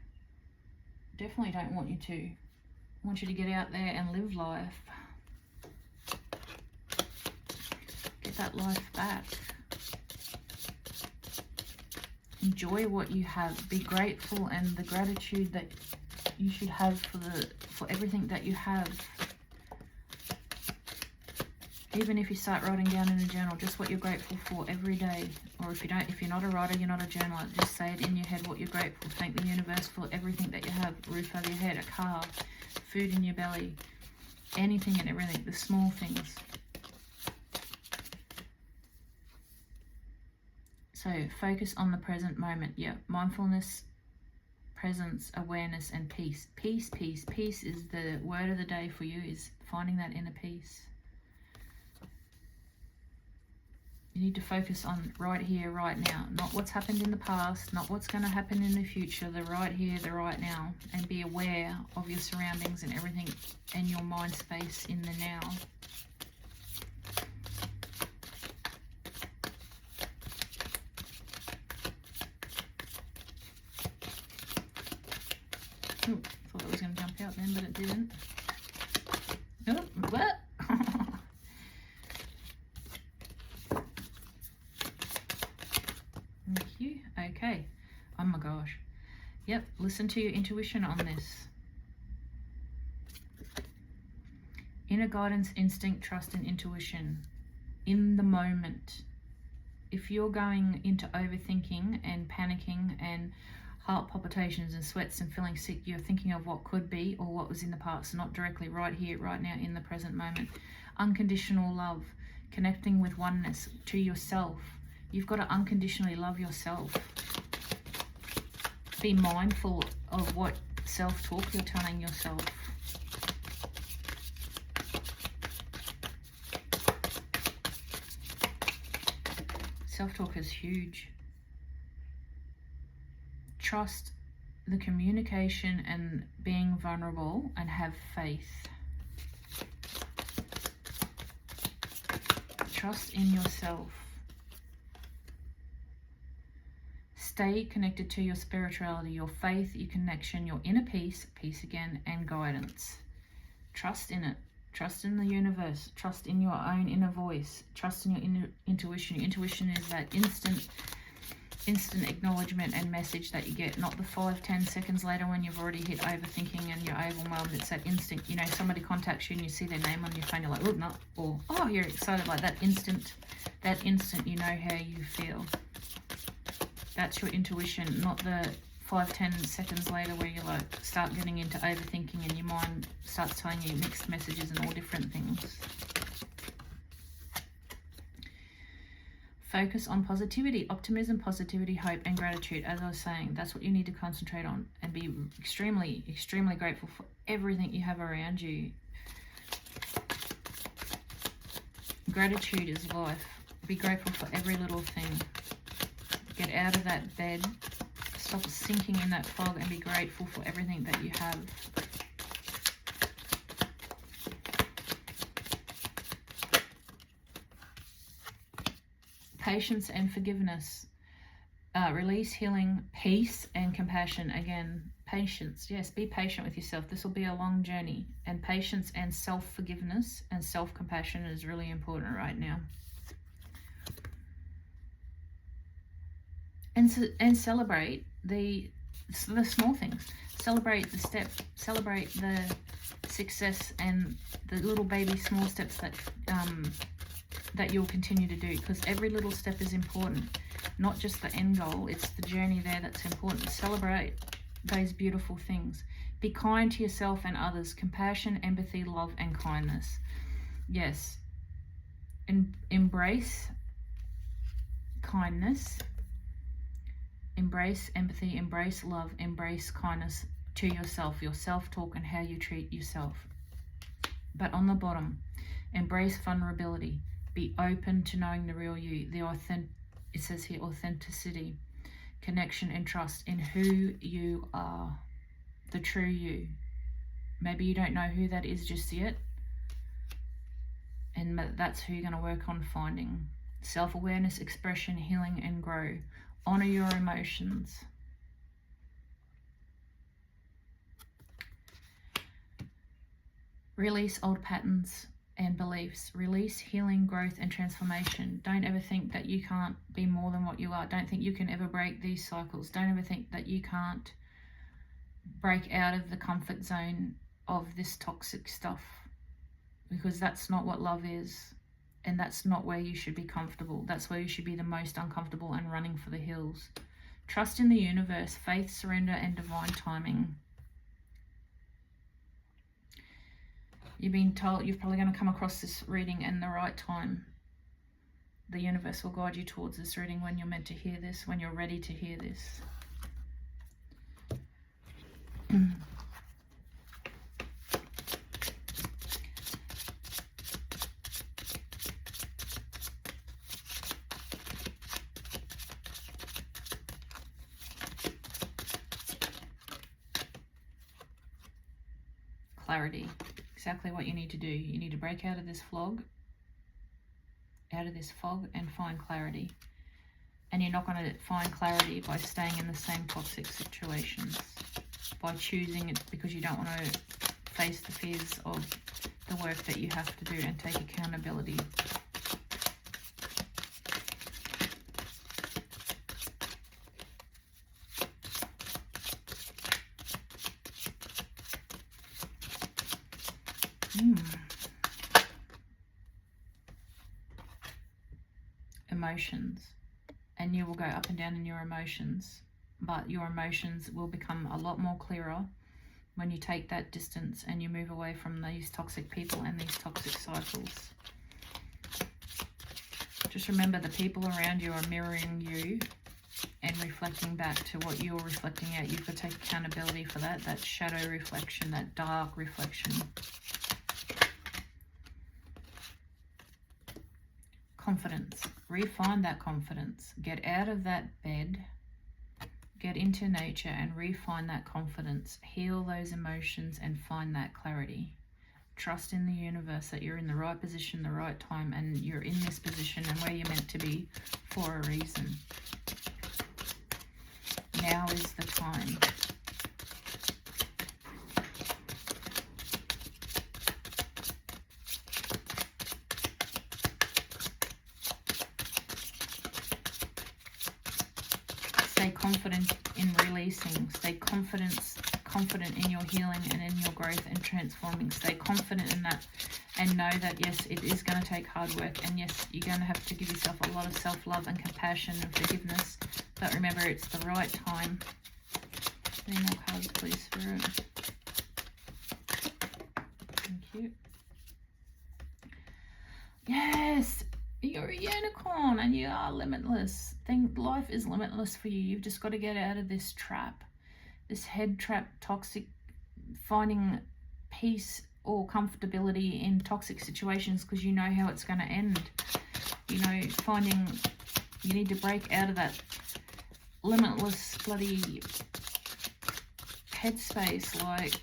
Definitely don't want you to. I want you to get out there and live life. Get that life back. Enjoy what you have. Be grateful, and the gratitude that you should have for everything that you have. Even if you start writing down in a journal just what you're grateful for every day, or if you're not a writer, you're not a journaler, just say it in your head what you're grateful. Thank the universe for everything that you have: roof over your head, a car, food in your belly, anything and everything, the small things. So focus on the present moment. Yeah, mindfulness, presence, awareness, and peace. Peace, peace, peace is the word of the day for you, is finding that inner peace. You need to focus on right here, right now. Not what's happened in the past, not what's going to happen in the future, the right here, the right now. And be aware of your surroundings and everything and your mind space in the now. Ooh, thought it was going to jump out then, but it didn't. Oh, what? Thank you. Okay. Oh my gosh. Yep, listen to your intuition on this. Inner guidance, instinct, trust, and intuition. In the moment. If you're going into overthinking and panicking and heart palpitations and sweats and feeling sick, you're thinking of what could be or what was in the past, not directly right here, right now, in the present moment. Unconditional love, connecting with oneness to yourself. You've got to unconditionally love yourself. Be mindful of what self-talk you're telling yourself. Self-talk is huge. Trust the communication and being vulnerable, and have faith. Trust in yourself. Stay connected to your spirituality, your faith, your connection, your inner peace, peace again, and guidance. Trust in it. Trust in the universe. Trust in your own inner voice. Trust in your inner intuition. Your intuition is that instant acknowledgement and message that you get, not the 5-10 seconds later when you've already hit overthinking and you're overwhelmed. It's that instinct. You know, somebody contacts you and you see their name on your phone, you're like, oh, no, or oh, you're excited. Like that instant, you know how you feel. That's your intuition, not the 5-10 seconds later where you like start getting into overthinking and your mind starts telling you mixed messages and all different things. Focus on positivity, optimism, positivity, hope, and gratitude. As I was saying, that's what you need to concentrate on, and be extremely, extremely grateful for everything you have around you. Gratitude is life. Be grateful for every little thing. Get out of that bed. Stop sinking in that fog and be grateful for everything that you have. Patience and forgiveness. Release, healing, peace, and compassion. Again, patience. Yes, be patient with yourself. This will be a long journey. And patience and self-forgiveness and self-compassion is really important right now. And celebrate the small things. Celebrate the step. Celebrate the success and the little baby small steps that you'll continue to do, because every little step is important, not just the end goal. It's the journey there that's important. Celebrate those beautiful things. Be kind to yourself and others. Compassion, empathy, love, and kindness. Yes. Embrace kindness. Embrace empathy. Embrace love. Embrace kindness to yourself. Your self-talk and how you treat yourself. But on the bottom, embrace vulnerability. Be open to knowing the real you. It says here, authenticity, connection, and trust in who you are, the true you. Maybe you don't know who that is just yet, and that's who you're going to work on finding. Self-awareness, expression, healing, and grow. Honor your emotions. Release old patterns and beliefs. Release, healing, growth, and transformation. Don't ever think that you can't be more than what you are. Don't think you can ever break these cycles. Don't ever think that you can't break out of the comfort zone of this toxic stuff, because that's not what love is, and that's not where you should be comfortable. That's where you should be the most uncomfortable and running for the hills. Trust in the universe, faith, surrender, and divine timing. You've been told you're probably going to come across this reading in the right time. The universe will guide you towards this reading when you're meant to hear this, when you're ready to hear this. Clarity. Exactly what you need to do. You need to break out of this fog, and find clarity. And you're not going to find clarity by staying in the same toxic situations, by choosing it because you don't want to face the fears of the work that you have to do and take accountability. Emotions. And you will go up and down in your emotions, but your emotions will become a lot more clearer when you take that distance and you move away from these toxic people and these toxic cycles. Just remember, the people around you are mirroring you and reflecting back to what you're reflecting out. You've got to take accountability for that shadow reflection, that dark reflection. Confidence. Refine that confidence. Get out of that bed. Get into nature and refine that confidence. Heal those emotions and find that clarity. Trust in the universe that you're in the right position, the right time, and you're in this position and where you're meant to be for a reason. Now is the time. Stay confident in releasing. Stay confident in your healing and in your growth and transforming. Stay confident in that, and know that yes, it is going to take hard work, and yes, you're going to have to give yourself a lot of self-love and compassion and forgiveness. But remember, it's the right time. Any more cards, please, Spirit? Thank you. Yes, You're a unicorn and you are limitless. Life is limitless for you. You've just got to get out of this trap, this head trap, toxic, finding peace or comfortability in toxic situations because you know how it's going to end. You know, finding you need to break out of that limitless bloody headspace, like,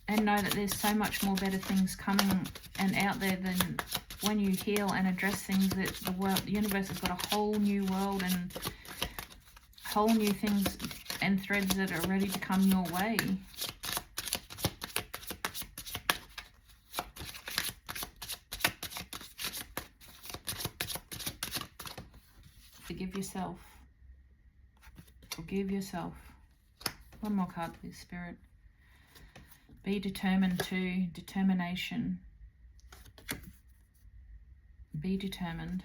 and know that there's so much more better things coming and out there than when you heal and address things, that the universe has got a whole new world and whole new things and threads that are ready to come your way. Forgive yourself. Forgive yourself. One more card, please, Spirit. Be determined to. Determination. Be determined.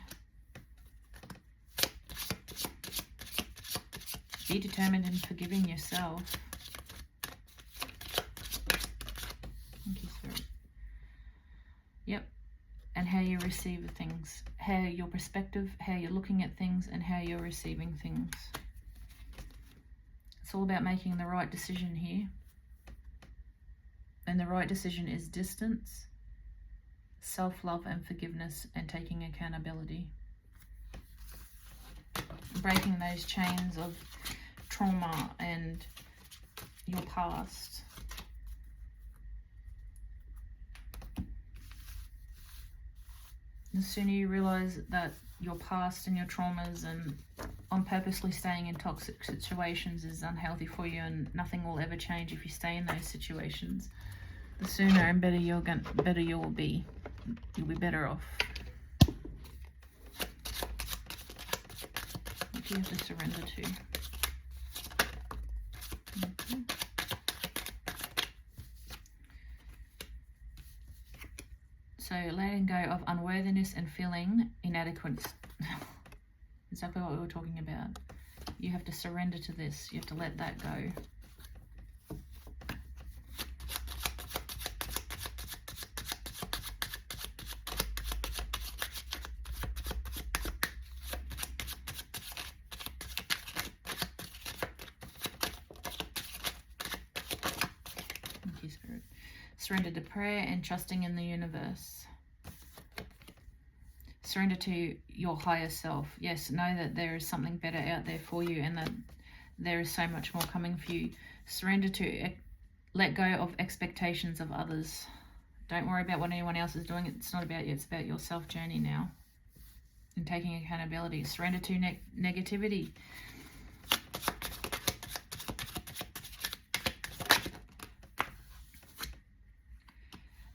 Be determined in forgiving yourself. Thank you, Spirit. Yep. And how you receive things. How your perspective, how you're looking at things, and how you're receiving things. It's all about making the right decision here. And the right decision is distance, self-love and forgiveness, and taking accountability. Breaking those chains of trauma and your past. The sooner you realize that your past and your traumas and on purposely staying in toxic situations is unhealthy for you, and nothing will ever change if you stay in those situations, the sooner and better you'll be. You'll be better off. What do you have to surrender to? Okay. So letting go of unworthiness and feeling inadequate. Exactly what we were talking about. You have to surrender to this. You have to let that go. Thank you, Spirit. Surrender to prayer and trusting in the universe. Surrender to your higher self. Yes, know that there is something better out there for you and that there is so much more coming for you. Surrender to let go of expectations of others. Don't worry about what anyone else is doing. It's not about you. It's about your self journey now. And taking accountability. Surrender to negativity.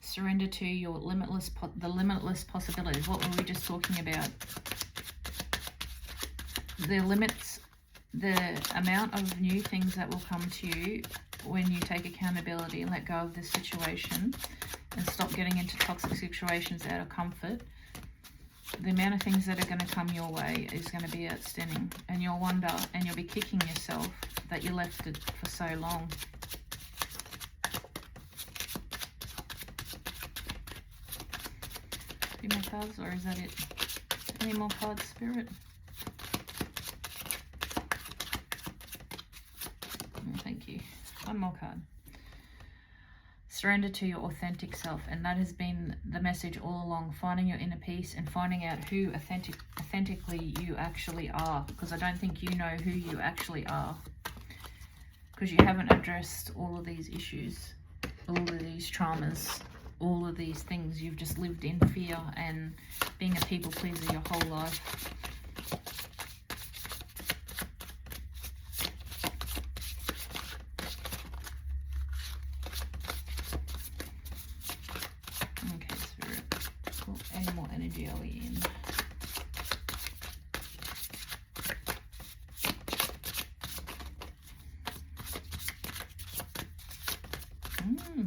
Surrender to your the limitless possibilities. What were we just talking about? The limits, the amount of new things that will come to you when you take accountability and let go of this situation and stop getting into toxic situations out of comfort. The amount of things that are going to come your way is going to be outstanding, and you'll wonder and you'll be kicking yourself that you left it for so long. Any more cards, or is that it? Any more cards, Spirit? Oh, thank you. One more card. Surrender to your authentic self, and that has been the message all along. Finding your inner peace and finding out who authentically you actually are, because I don't think you know who you actually are, because you haven't addressed all of these issues, all of these traumas, all of these things. You've just lived in fear and being a people pleaser your whole life. Okay, Spirit. Cool. Any more energy are we in?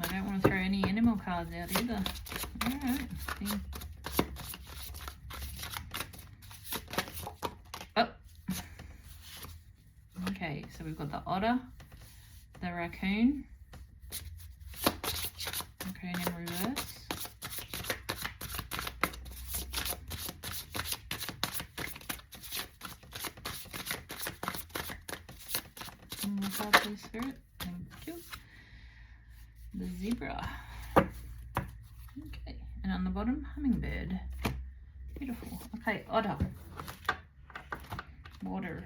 I don't want to throw any animal cards out either. Alright. Oh. Okay, so we've got the otter, the raccoon in reverse, card, please, Spirit. Thank you. The zebra. Okay, and on the bottom, hummingbird. Beautiful. Okay, otter. Water.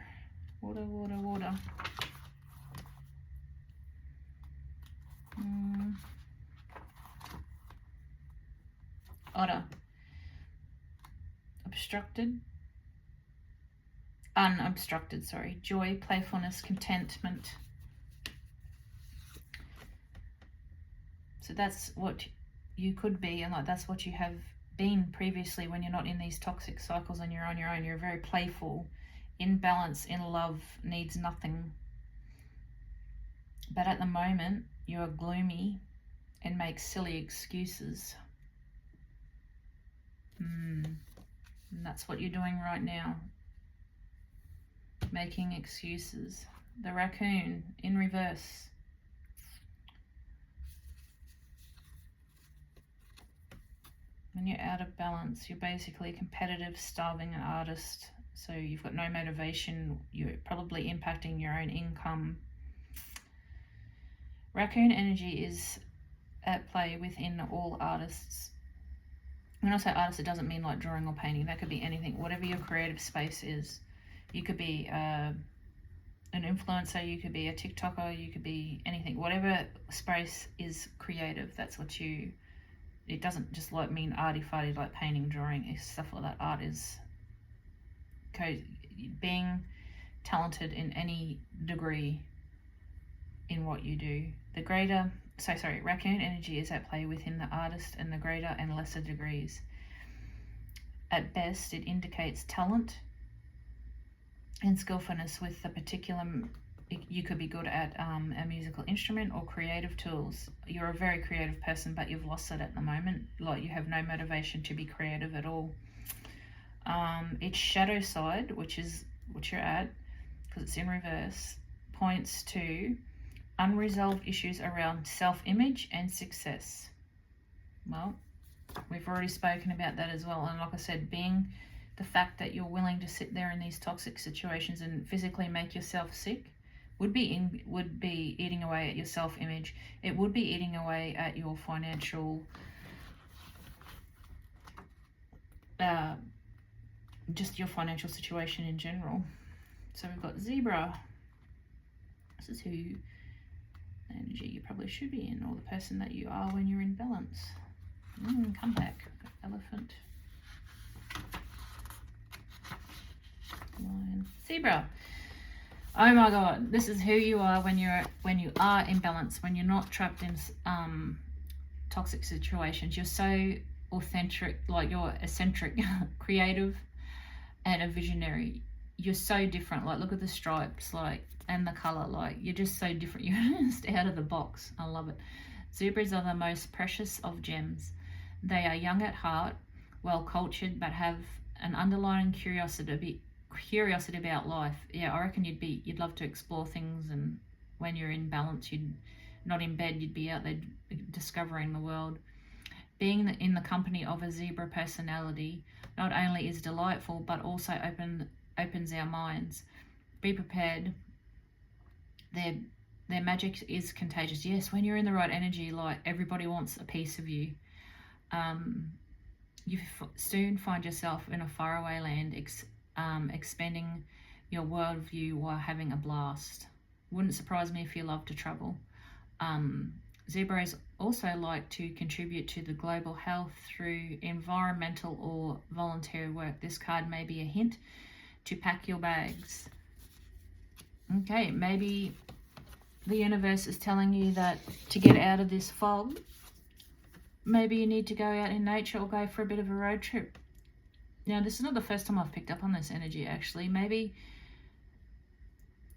Water, water, water. Otter. Unobstructed, sorry. Joy, playfulness, contentment. So that's what you could be, and like that's what you have been previously when you're not in these toxic cycles and you're on your own. You're very playful, in balance, in love, needs nothing. But at the moment, you're gloomy and make silly excuses. And that's what you're doing right now. Making excuses. The raccoon in reverse. When you're out of balance, you're basically competitive, starving, an artist. So you've got no motivation. You're probably impacting your own income. Raccoon energy is at play within all artists. When I say artist, it doesn't mean like drawing or painting. That could be anything, whatever your creative space is. You could be an influencer, you could be a TikToker, you could be anything. Whatever space is creative, that's what you... It doesn't just like mean arty-farty like painting, drawing, stuff like that. Art is being talented in any degree in what you do. Raccoon energy is at play within the artist and the greater and lesser degrees. At best, it indicates talent and skillfulness with the particular... You could be good at a musical instrument or creative tools. You're a very creative person, but you've lost it at the moment. Like you have no motivation to be creative at all. Its shadow side, which is what you're at, because it's in reverse, points to unresolved issues around self-image and success. Well, we've already spoken about that as well. And like I said, being the fact that you're willing to sit there in these toxic situations and physically make yourself sick would be eating away at your self-image. It would be eating away at your financial, just your financial situation in general. So we've got zebra. This is who energy you probably should be in, or the person that you are when you're in balance. Come back. Elephant. Lion. Zebra. Oh my God, this is who you are when you are in balance, when you're not trapped in toxic situations. You're so authentic, like you're eccentric, creative, and a visionary. You're so different. Like look at the stripes, like, and the color. Like you're just so different. You're just out of the box. I love it. Zebras are the most precious of gems. They are young at heart, well cultured, but have an underlying curiosity about life. Yeah, I reckon you'd love to explore things, and when you're in balance, you'd not in bed, you'd be out there discovering the world. Being in the company of a zebra personality not only is delightful, but also opens our minds. Be prepared. Their magic is contagious. Yes, when you're in the right energy, like everybody wants a piece of you. You soon find yourself in a faraway land, expanding your worldview while having a blast. Wouldn't surprise me if you love to travel. Zebras also like to contribute to the global health through environmental or voluntary work. This card may be a hint to pack your bags. Okay, maybe the universe is telling you that to get out of this fog, maybe you need to go out in nature or go for a bit of a road trip. Now, this is not the first time I've picked up on this energy, actually. Maybe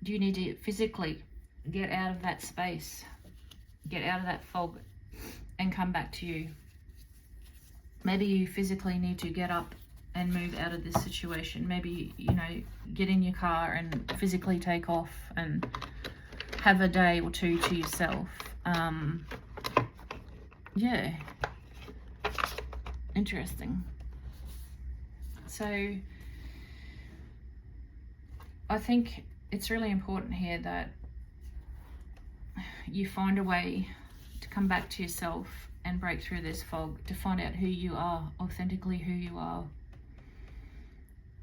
you need to physically get out of that space, get out of that fog, and come back to you. Maybe you physically need to get up and move out of this situation. Maybe, get in your car and physically take off and have a day or two to yourself. Yeah. Interesting. So I think it's really important here that you find a way to come back to yourself and break through this fog, to find out who you are, authentically who you are.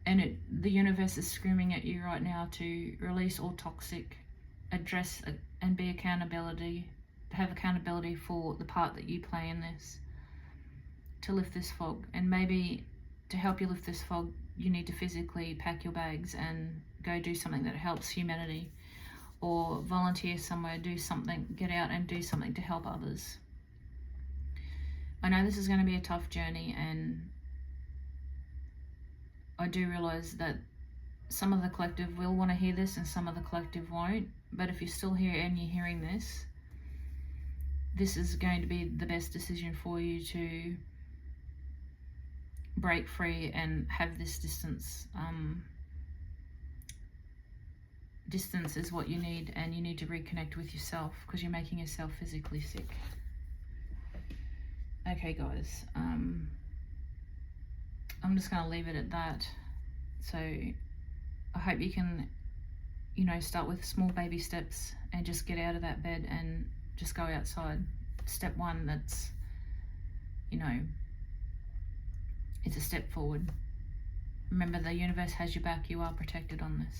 And the universe is screaming at you right now to release all toxic, address and be have accountability for the part that you play in this, to lift this fog. And maybe to help you lift this fog, you need to physically pack your bags and go do something that helps humanity, or volunteer somewhere, do something, get out and do something to help others. I know this is going to be a tough journey, and I do realize that some of the collective will want to hear this and some of the collective won't. But if you're still here and you're hearing this, this is going to be the best decision for you to break free and have this distance. Distance is what you need, and you need to reconnect with yourself because you're making yourself physically sick. Okay, guys. I'm just going to leave it at that. So I hope you can, start with small baby steps and just get out of that bed and just go outside. Step one, that's, it's a step forward. Remember, the universe has your back. You are protected on this.